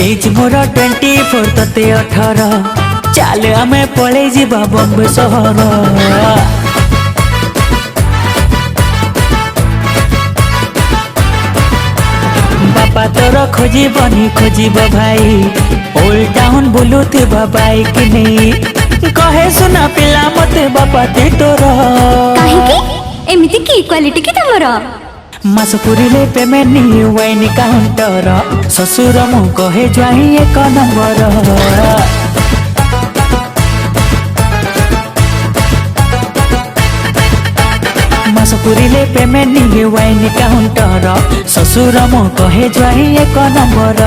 As मोर 24 तते 18 चल आमे पळे जीवा बम्बे सहर बापा तोर खोजबनी खोजब भाई ओल्ड टाउन बुलुथिबा बाइक नहीं कहे सुना पिला मते बापा ते तोर काहेकि एमिति की क्वालिटी की तमरो मास पुरिले पेमेंट नी वाइन काउंटर ससुर मु कहे ज्वाई एक नंबर मास पुरिले पेमेंट नी वाइन काउंटर ससुर मु कहे ज्वाई एक नंबर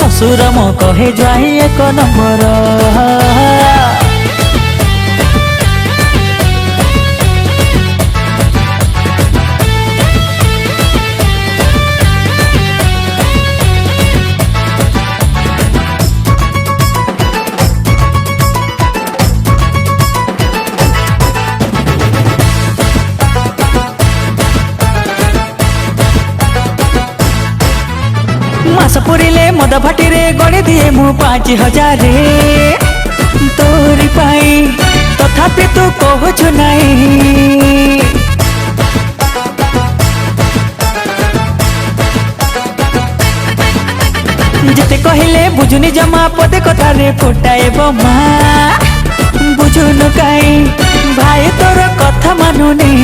ससुर मु कहे ज्वाई एक नंबर मास पुरिले मद भाटीरे गड़े दिए मु 5000 तोरी पाई तथापि तू कहु नहीं जिते कहले बुझुनी जमा पदे कथा रे फुटाए बमा बुझुनु काई भाई तोर कथा मानुनी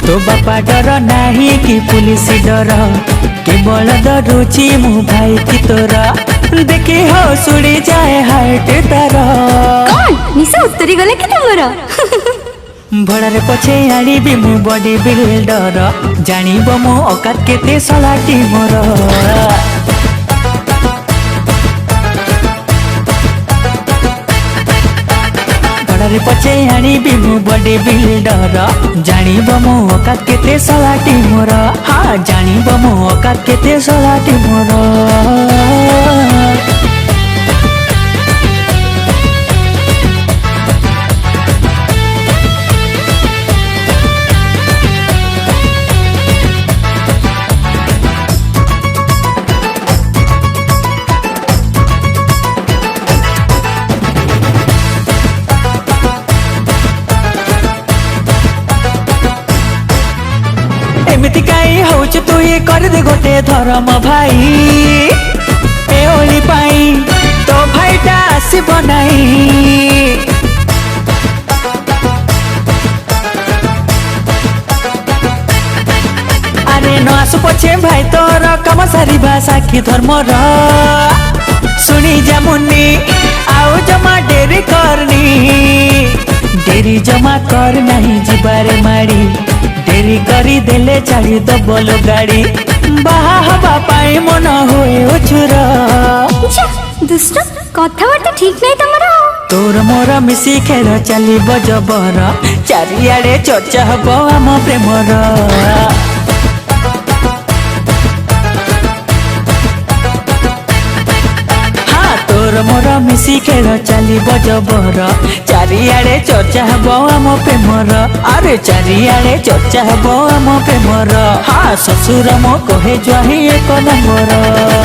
तो बापा डर नहीं कि पुलिस डर केवल डरुची मु भाई की तोरा देखी हो सुड़ी जाए हार्ट तार कौन निशा उत्तरी गले कि तमरो भड़ारे पछे आनिबी मु बॉडी बिल्डर जानिब मो औकात केते सलाटी मोर भड़ारे पछे आनिबी मु बॉडी बिल्डर जानिब मो औकात केते सलाटी मोर हाँ जानिब मो औकात केते सलाटी मोर एमिति काई होच तू ये कर दे गोटे धर्म भाई ए ओली पाई तो भाईटा आसीब नहीं अरे न आसु पछे भाई तोर कम सारिबा साखी धर्म र सुनी जा मुन्नी आउ जमा डेरी करनी डेरी जमा कर नहीं जिबारे माड़ी डेरी करी देले छाड़ी दबल गाड़ी बाहा हवा पाई मन हुए उछुर दुष्ट कथाबार्ता ठीक नहीं तमरो तोर मोर मिसी खेल चलिब जबर चारिआडे चर्चा हब आम प्रेमर तोर मोर मिसी खेल चलिब जबर चारिआडे चर्चा हब आम प्रेमर अरे चारिआडे चर्चा हब आम प्रेमर हाँ ससुर मो कहे ज्वाही एक नंबर।